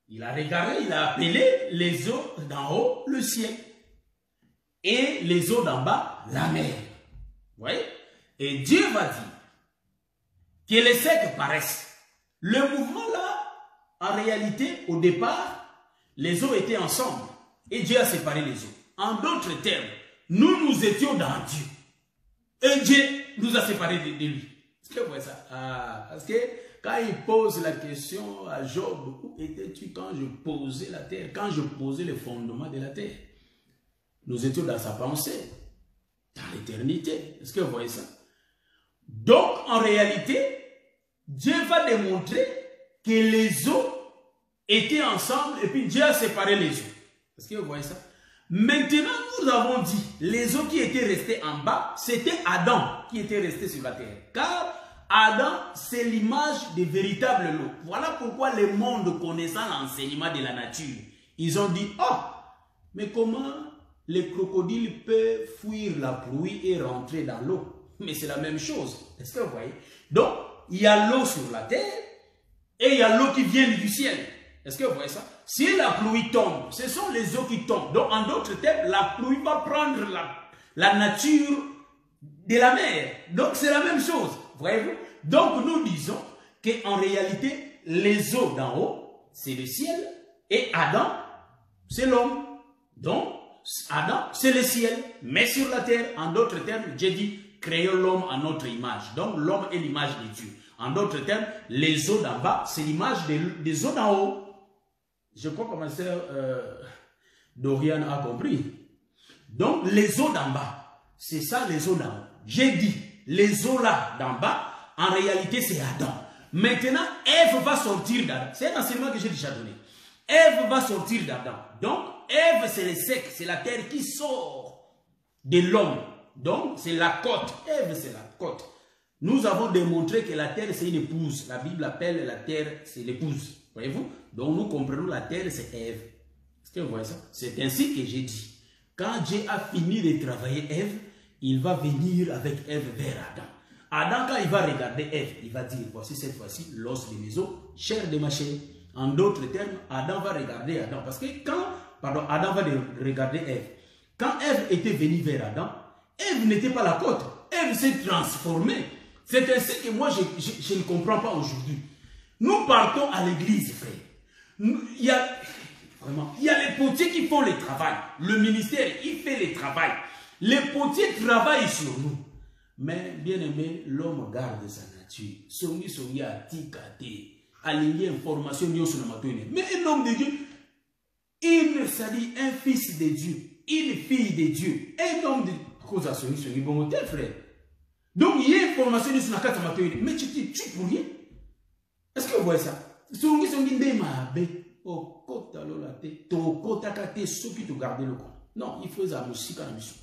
A: Il a regardé, il a appelé les eaux d'en haut le ciel. Et les eaux d'en bas, la mer. Vous voyez? Et Dieu va dire que les secs paraissent. Le mouvement là, en réalité, au départ, les eaux étaient ensemble. Et Dieu a séparé les eaux. En d'autres termes, nous étions dans Dieu. Et Dieu nous a séparés de lui. Est-ce que vous voyez ça? Parce que quand il pose la question à Job, où étais-tu quand je posais la terre, quand je posais les fondements de la terre? Nous étions dans sa pensée, dans l'éternité. Est-ce que vous voyez ça? Donc, en réalité, Dieu va démontrer que les eaux étaient ensemble et puis Dieu a séparé les eaux. Est-ce que vous voyez ça? Maintenant, nous avons dit, les eaux qui étaient restées en bas, c'était Adam qui était resté sur la terre. Car Adam, c'est l'image des véritables lots. Voilà pourquoi le monde connaissant l'enseignement de la nature, ils ont dit, oh, mais comment les crocodiles peuvent fuir la pluie et rentrer dans l'eau? Mais c'est la même chose. Est-ce que vous voyez? Donc, il y a l'eau sur la terre et il y a l'eau qui vient du ciel. Est-ce que vous voyez ça? Si la pluie tombe, ce sont les eaux qui tombent. Donc, en d'autres termes, la pluie va prendre la nature de la mer. Donc, c'est la même chose. Voyez-vous? Donc, nous disons qu'en réalité, les eaux d'en haut, c'est le ciel. Et Adam, c'est l'homme. Donc, Adam, c'est le ciel. Mais sur la terre, en d'autres termes, Dieu dit, créons l'homme à notre image. Donc, l'homme est l'image de Dieu. En d'autres termes, les eaux d'en bas, c'est l'image des eaux d'en haut. Je crois que ma sœur Dorian a compris. Donc, les eaux d'en bas, c'est ça les eaux d'en haut. J'ai dit, les eaux là d'en bas, en réalité, c'est Adam. Maintenant, Ève va sortir d'Adam. C'est un enseignement que j'ai déjà donné. Ève va sortir d'Adam. Donc, Ève, c'est le sec, c'est la terre qui sort de l'homme. Donc, c'est la côte. Ève, c'est la côte. Nous avons démontré que la terre, c'est une épouse. La Bible appelle la terre, c'est l'épouse. Voyez-vous? Donc, nous comprenons la terre, c'est Ève. Est-ce que vous voyez ça? C'est ainsi que j'ai dit. Quand Dieu a fini de travailler Ève, il va venir avec Ève vers Adam. Adam, quand il va regarder Ève, il va dire, voici cette fois-ci l'os de mes os, chair de ma chair. En d'autres termes, Adam va regarder Adam. Parce que Adam va regarder Ève. Quand Ève était venue vers Adam, Ève n'était pas la côte. Ève s'est transformée. C'est ainsi que moi, je ne comprends pas aujourd'hui. Nous partons à l'église, frère. Il y a les potiers qui font le travail. Le ministère, il fait le travail. Les potiers travaillent sur nous. Mais, bien aimé, l'homme garde sa nature. Songi a tikate. Aligné information sur le. Mais un homme de Dieu, c'est-à-dire un fils de Dieu, une fille de Dieu, un homme de Dieu, bon frère. Donc, il y a information sur le. Mais tu pour rien. Est-ce que vous voyez ça? Songi non, il faut ça musique à la mission.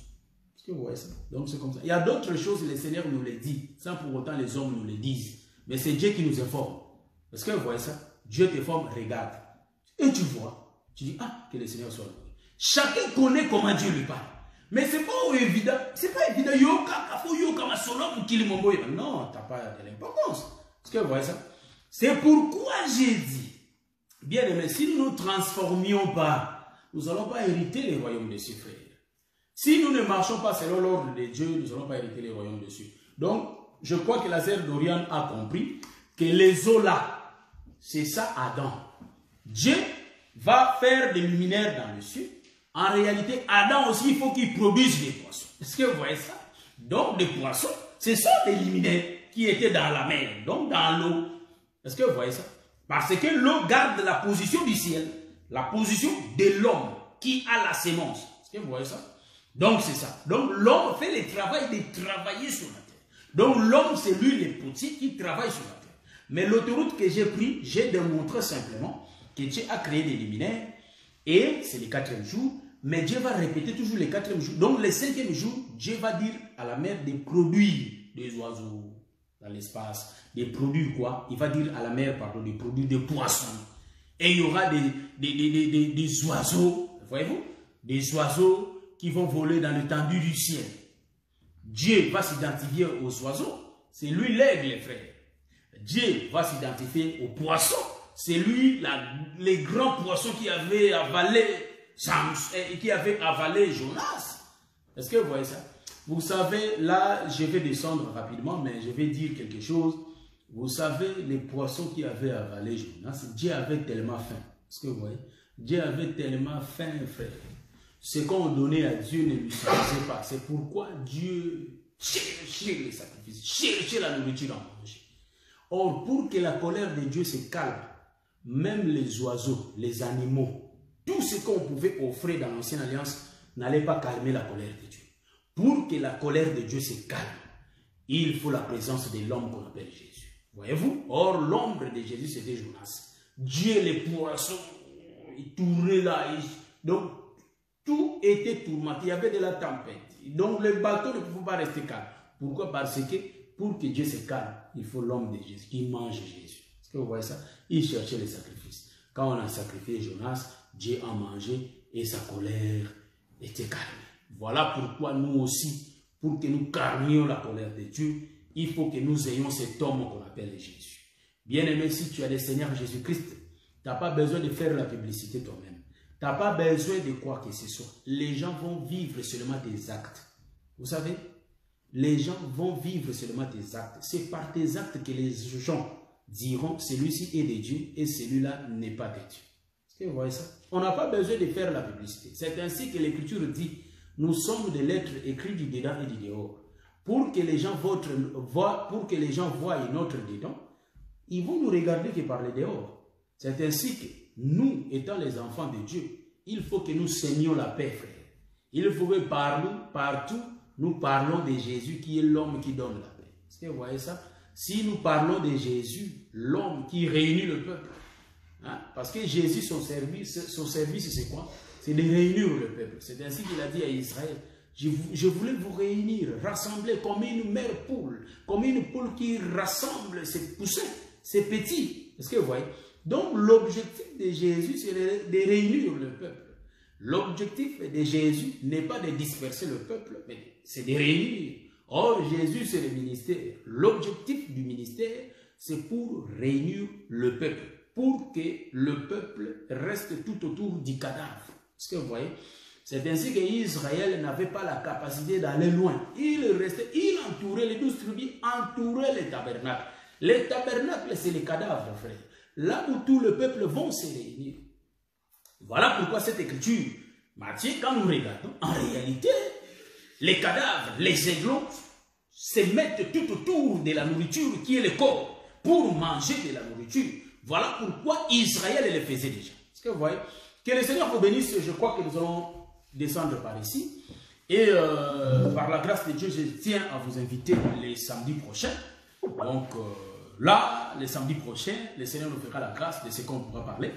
A: Est-ce que vous voyez ça? Donc c'est comme ça. Il y a d'autres choses, le Seigneur nous les dit, sans pour autant les hommes nous les disent. Mais c'est Dieu qui nous informe. Est-ce que vous voyez ça? Dieu te forme, regarde. Et tu vois, tu dis, ah, que le Seigneur soit là. Chacun connaît comment Dieu lui parle. Mais c'est pas évident. C'est pas évident. Non, t'as pas de l'importance. Est-ce que vous voyez ça? C'est pourquoi j'ai dit, bien aimé, si nous ne nous transformions pas, nous n'allons pas hériter les royaumes des cieux, frères. Si nous ne marchons pas selon l'ordre de Dieu, nous n'allons pas hériter les royaumes des cieux. Donc, je crois que la sœur Dorian a compris que les eaux là, c'est ça Adam. Dieu va faire des luminaires dans le ciel. En réalité, Adam aussi, il faut qu'il produise des poissons. Est-ce que vous voyez ça? Donc, des poissons, c'est ça les luminaires qui étaient dans la mer, donc dans l'eau. Est-ce que vous voyez ça? Parce que l'eau garde la position du ciel, la position de l'homme qui a la sémence. Est-ce que vous voyez ça? Donc c'est ça. Donc l'homme fait le travail de travailler sur la terre. Donc l'homme, c'est lui le potier qui travaille sur la terre. Mais l'autoroute que j'ai pris, j'ai démontré simplement que Dieu a créé des luminaires et c'est le 4e jour. Mais Dieu va répéter toujours le 4e jour. Donc le 5e jour, Dieu va dire à la mer de produire des oiseaux dans l'espace. De produire quoi? Il va dire à la mer, pardon, de produire des poissons. Et il y aura des oiseaux, voyez-vous, des oiseaux qui vont voler dans l'étendue du ciel. Dieu va s'identifier aux oiseaux, c'est lui l'aigle, frère. Dieu va s'identifier aux poissons, c'est lui les grands poissons qui avaient avalé Jonas. Est-ce que vous voyez ça? Vous savez, là, je vais descendre rapidement, mais je vais dire quelque chose. Vous savez, les poissons qui avaient avalé Jonas, Dieu avait tellement faim. Est-ce que vous voyez? Dieu avait tellement faim, frère. Ce qu'on donnait à Dieu ne lui suffisait pas. C'est pourquoi Dieu cherchait les sacrifices, cherchait la nourriture à manger. Or, pour que la colère de Dieu se calme, même les oiseaux, les animaux, tout ce qu'on pouvait offrir dans l'ancienne alliance n'allait pas calmer la colère de Dieu. Pour que la colère de Dieu se calme, il faut la présence de l'homme qu'on appelle Jésus. Voyez-vous? Or, l'ombre de Jésus, c'était Jonas. Dieu, les poissons, ils tournaient là. Donc, tout était tourmenté. Il y avait de la tempête. Donc, le bateau ne pouvait pas rester calme. Pourquoi? Parce que pour que Dieu se calme, il faut l'homme de Jésus qui mange Jésus. Est-ce que vous voyez ça? Il cherchait les sacrifices. Quand on a sacrifié Jonas, Dieu a mangé et sa colère était calmée. Voilà pourquoi nous aussi, pour que nous calmions la colère de Dieu, il faut que nous ayons cet homme qu'on appelle Jésus. Bien-aimé, si tu as le Seigneur Jésus-Christ, tu n'as pas besoin de faire la publicité toi-même. Tu n'as pas besoin de quoi que ce soit. Les gens vont vivre seulement tes actes. Vous savez, les gens vont vivre seulement tes actes. C'est par tes actes que les gens diront celui-ci est de Dieu et celui-là n'est pas de Dieu. Est-ce que vous voyez ça? On n'a pas besoin de faire la publicité. C'est ainsi que l'Écriture dit, nous sommes des lettres écrites du dedans et du dehors. Pour que les gens voient notre dedans, ils vont nous regarder que par le dehors. C'est ainsi que nous, étant les enfants de Dieu, il faut que nous semions la paix, frère. Il faut que partout, nous parlons de Jésus qui est l'homme qui donne la paix. Est-ce que vous voyez ça? Si nous parlons de Jésus, l'homme qui réunit le peuple, hein? Parce que Jésus, son service c'est quoi? C'est de réunir le peuple. C'est ainsi qu'il a dit à Israël, je voulais vous réunir, rassembler comme une mère poule, comme une poule qui rassemble ses poussins, ses petits. Est-ce que vous voyez? Donc l'objectif de Jésus, c'est de réunir le peuple. L'objectif de Jésus n'est pas de disperser le peuple, mais c'est de réunir. Or, Jésus, c'est le ministère. L'objectif du ministère, c'est pour réunir le peuple, pour que le peuple reste tout autour du cadavre. Est-ce que vous voyez? C'est ainsi qu'Israël n'avait pas la capacité d'aller loin. Il entourait, les 12 tribus entouraient les tabernacles. Les tabernacles, c'est les cadavres, frère. Là où tout le peuple vont se réunir. Voilà pourquoi cette écriture, Matthieu, quand nous regardons, en réalité, les cadavres, les aiglons, se mettent tout autour de la nourriture qui est le corps, pour manger de la nourriture. Voilà pourquoi Israël le faisait déjà. Est-ce que vous voyez? Que le Seigneur vous bénisse, je crois que nous allons descendre par ici. Et par la grâce de Dieu, je tiens à vous inviter les samedis prochains. Donc là, les samedis prochains, le Seigneur nous fera la grâce de ce qu'on pourra parler.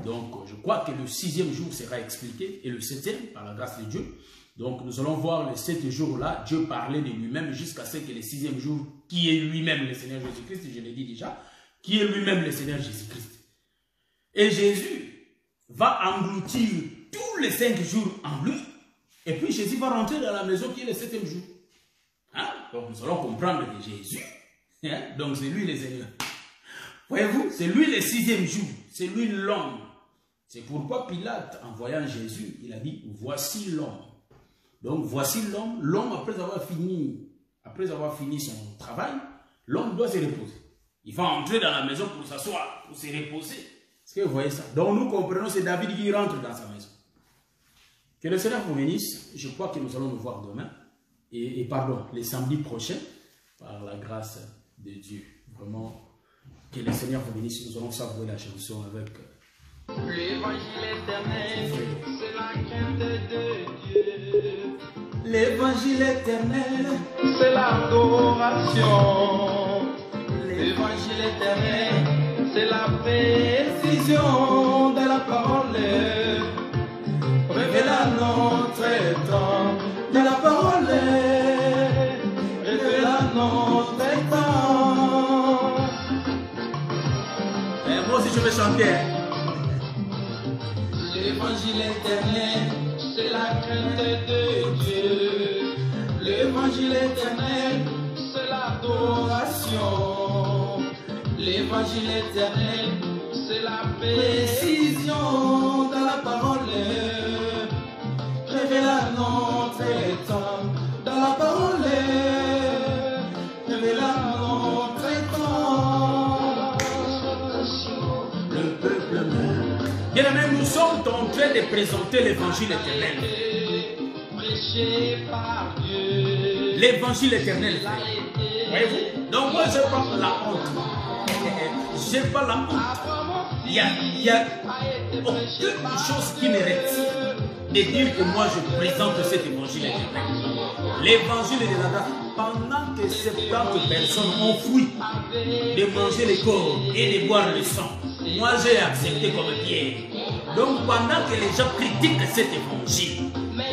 A: Donc je crois que le 6e jour sera expliqué et le 7e par la grâce de Dieu. Donc nous allons voir les 7 jours-là, Dieu parlait de lui-même jusqu'à ce que le 6e jour, qui est lui-même le Seigneur Jésus-Christ, je l'ai dit déjà, qui est lui-même le Seigneur Jésus-Christ. Et Jésus va engloutir tous les 5 jours en lui. Et puis Jésus va rentrer dans la maison qui est le 7e jour. Hein? Donc nous allons comprendre que Jésus, hein? Donc c'est lui le Seigneur. Voyez-vous, c'est lui le 6e jour. C'est lui l'homme. C'est pourquoi Pilate, en voyant Jésus, il a dit, voici l'homme. Donc voici l'homme. L'homme, après avoir fini son travail, l'homme doit se reposer. Il va entrer dans la maison pour s'asseoir, pour se reposer. Est-ce que vous voyez ça? Donc nous comprenons, c'est David qui rentre dans sa maison. Que le Seigneur vous bénisse. Je crois que nous allons nous voir demain. Et pardon, les samedis prochains, par la grâce de Dieu. Vraiment, que le Seigneur vous bénisse. Nous allons savourer la chanson avec...
B: L'évangile éternel, c'est la crainte de Dieu.
A: L'évangile éternel,
B: c'est l'adoration. L'évangile éternel, c'est la précision de la parole. Révèle à notre temps de la parole. Révèle à notre temps.
A: Et moi aussi je vais chanter.
B: L'évangile éternel, c'est la crainte de Dieu. L'évangile éternel, c'est l'adoration. L'évangile éternel, c'est la précision dans la parole. Révèle à notre temps dans la parole. Révèle à notre temps. Le peuple même.
A: Bien aimé, nous sommes en train de présenter l'évangile éternel.
B: Prêché par Dieu.
A: L'évangile éternel. Voyez-vous? Donc moi je prends la honte. Je n'ai pas la honte. Il y a aucune chose qui me retient de dire que moi je présente cet évangile éternel. L'évangile de la grâce. Pendant que 70 personnes ont fui de manger les corps et de boire le sang, moi j'ai accepté comme Pierre. Donc pendant que les gens critiquent cet évangile,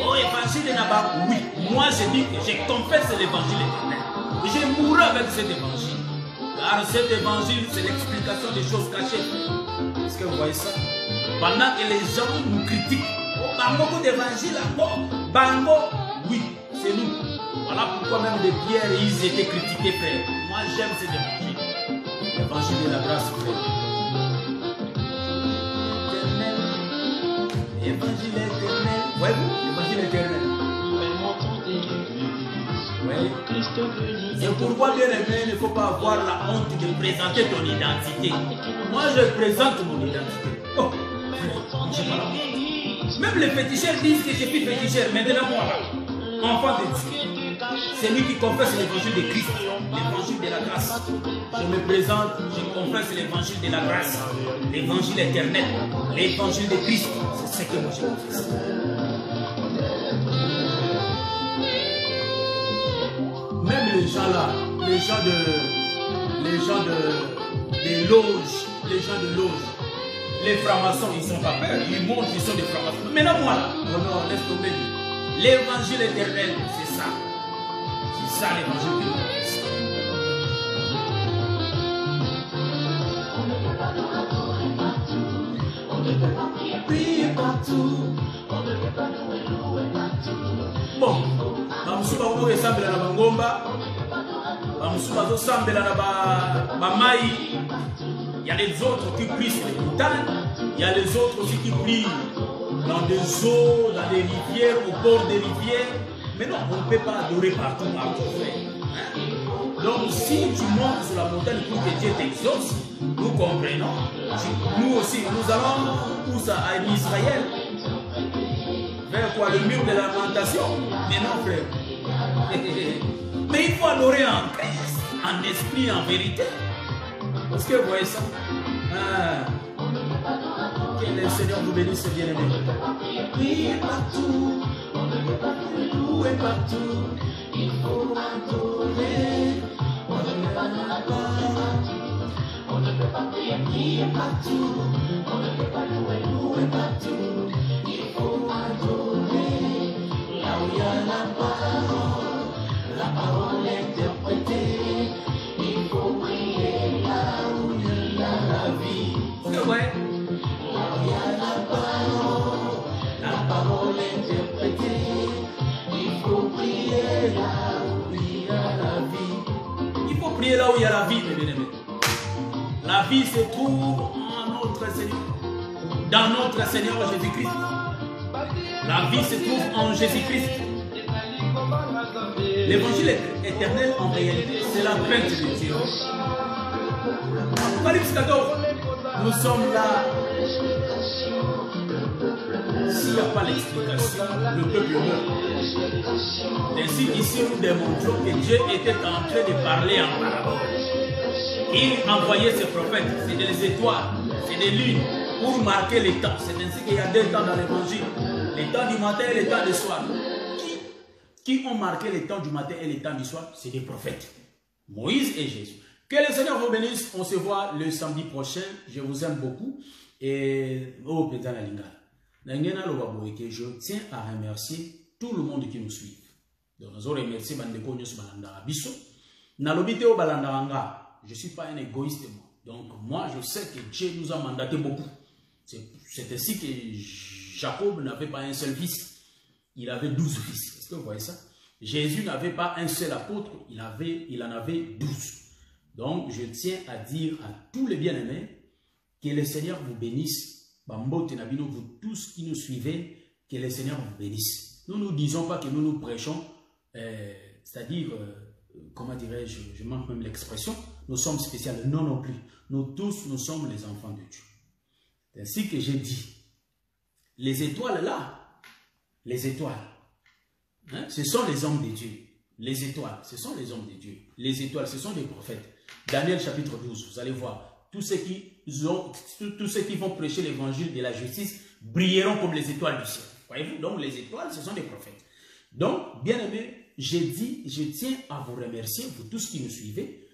A: oh évangile là-bas, oui, moi je dis que je confesse l'évangile éternel. Je mourrai avec cet évangile. Car cet évangile, c'est l'explication des choses cachées. Est-ce que vous voyez ça? Pendant que les gens nous critiquent, oh, beaucoup d'évangiles là-bas, bango, oui, c'est nous. Voilà pourquoi même des pierres, ils étaient critiqués, frère. Moi, j'aime cet évangile. L'évangile de la grâce, frère. L'évangile éternel. Voyez-vous, l'évangile éternel. Oui. Et pourquoi, bien aimé, il ne faut pas avoir la honte de présenter ton identité. Moi, je présente mon identité. Oh, j'ai pas la honte. Même les féticheurs disent que je suis féticheur. Maintenant, moi, là, enfant de Dieu, c'est lui qui confesse l'évangile de Christ, l'évangile de la grâce. Je me présente, je confesse l'évangile de la grâce, l'évangile éternel, l'évangile de Christ. C'est ce que moi je confesse. Même les gens là, les gens de loges, les gens de loges, les francs-maçons, ils sont pas peur, ils montrent qu'ils sont des francs-maçons. Maintenant moi là, oh non, laisse tomber. L'évangile éternel, c'est ça. C'est ça l'évangile de Christ.
B: On ne peut pas prier partout. On ne peut pas louer partout.
A: Bon, bamusuba ko esambela na bangomba, bamusuba zo sambela na ba mai. Il y a les autres qui prient sur les montagnes, il y a les autres aussi qui prient dans des eaux, dans des rivières, au bord des rivières. Mais non, on ne peut pas adorer partout, frère. Donc si tu montes sur la montagne pour que Dieu t'exauce, nous comprenons. Nous aussi, nous allons où ça, à Israël. Vers quoi? Le mur de la lamentation. Mais non, frère. Mais il faut adorer en Christ, en esprit, en vérité. Est-ce que vous voyez ça? Que le Seigneur vous bénisse, bien-aimé.
B: Priez partout, on ne peut pas louer partout. Il faut adorer, on ne peut pas louer partout. On ne peut pas prier partout, on ne peut pas louer partout. Il faut adorer, là où il y a la parole interprétée. Il faut prier là où il y a la vie.
A: Ouais.
B: Là où il y a la parole interprétée. Il faut prier là où il y a la vie.
A: Il faut prier là où il y a la vie, mes bien-aimés. La vie se trouve en notre Seigneur, dans notre Seigneur Jésus-Christ. La vie se trouve en Jésus-Christ. L'évangile éternel, en réalité, c'est la crainte de Dieu. Apocalypse 14, nous sommes là. S'il n'y a pas l'explication, le peuple meurt. Ainsi qu'ici, nous démontrons que Dieu était en train de parler en parabole. Il envoyait ses prophètes, c'est des étoiles, c'est des lunes, pour marquer les temps. C'est ainsi qu'il y a 2 temps dans l'évangile. Les temps du matin et les temps du soir. Qui ont marqué les temps du matin et les temps du soir? C'est des prophètes. Moïse et Jésus. Que le Seigneur vous bénisse. On se voit le samedi prochain. Je vous aime beaucoup. Et oh, pétain la lingala. Je tiens à remercier tout le monde qui nous suit. Donc, je remercie Bandeko Nyos Balanda Bisso. Nalobite o Balanda. Je ne suis pas un égoïste. Donc, moi, je sais que Dieu nous a mandaté beaucoup. C'est ainsi que Jacob n'avait pas un seul fils, il avait 12 fils. Est-ce que vous voyez ça? Jésus n'avait pas un seul apôtre, il en avait 12. Donc, je tiens à dire à tous les bien-aimés que le Seigneur vous bénisse. Bambote Nabino, vous tous qui nous suivez, que le Seigneur vous bénisse. Nous ne disons pas que nous prêchons, c'est-à-dire, comment dirais-je, je manque même l'expression, nous sommes spéciaux. Non, non plus. Nous tous, nous sommes les enfants de Dieu. C'est ainsi que j'ai dit, les étoiles là, les étoiles, hein, ce sont les hommes de Dieu. Les étoiles, ce sont les hommes de Dieu. Les étoiles, ce sont des prophètes. Daniel chapitre 12, vous allez voir, tous ceux qui vont prêcher l'évangile de la justice brilleront comme les étoiles du ciel. Voyez-vous, donc les étoiles, ce sont des prophètes. Donc, bien aimé, j'ai dit, je tiens à vous remercier, vous tous qui nous suivez,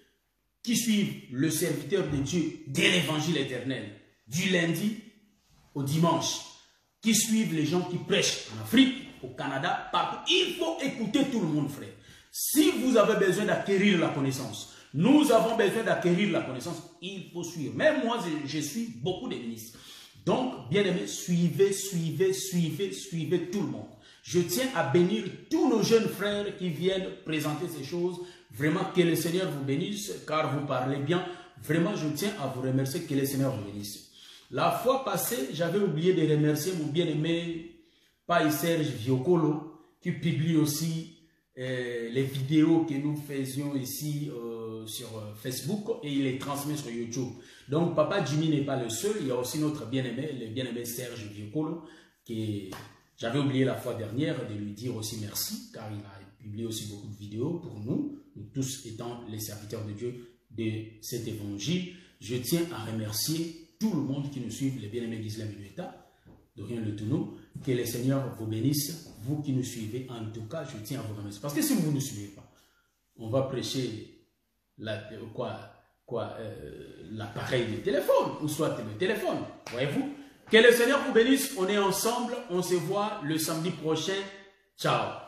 A: qui suivent le serviteur de Dieu de l'évangile éternel, du lundi au dimanche, qui suivent les gens qui prêchent en Afrique, au Canada, partout. Il faut écouter tout le monde, frère. Si vous avez besoin d'acquérir la connaissance, nous avons besoin d'acquérir la connaissance, il faut suivre. Même moi, je suis beaucoup de ministres. Donc, bien aimé, suivez tout le monde. Je tiens à bénir tous nos jeunes frères qui viennent présenter ces choses. Vraiment, que le Seigneur vous bénisse, car vous parlez bien. Vraiment, je tiens à vous remercier, que le Seigneur vous bénisse. La fois passée, j'avais oublié de remercier mon bien-aimé Paï Serge Viokolo, qui publie aussi les vidéos que nous faisions ici sur Facebook, et il les transmet sur YouTube. Donc, Papa Jimmy n'est pas le seul, il y a aussi notre bien-aimé, le bien-aimé Serge Viokolo, qui j'avais oublié la fois dernière de lui dire aussi merci, car il a publié aussi beaucoup de vidéos pour nous, nous tous étant les serviteurs de Dieu de cet évangile. Je tiens à remercier tout le monde qui nous suit, les bien-aimés d'Islam Minueta, Dorian Le Tounou, que le Seigneur vous bénisse, vous qui nous suivez. En tout cas, je tiens à vous remercier. Parce que si vous ne nous suivez pas, on va prêcher l'appareil de téléphone, ou soit le téléphone, voyez-vous. Que le Seigneur vous bénisse, on est ensemble, on se voit le samedi prochain. Ciao.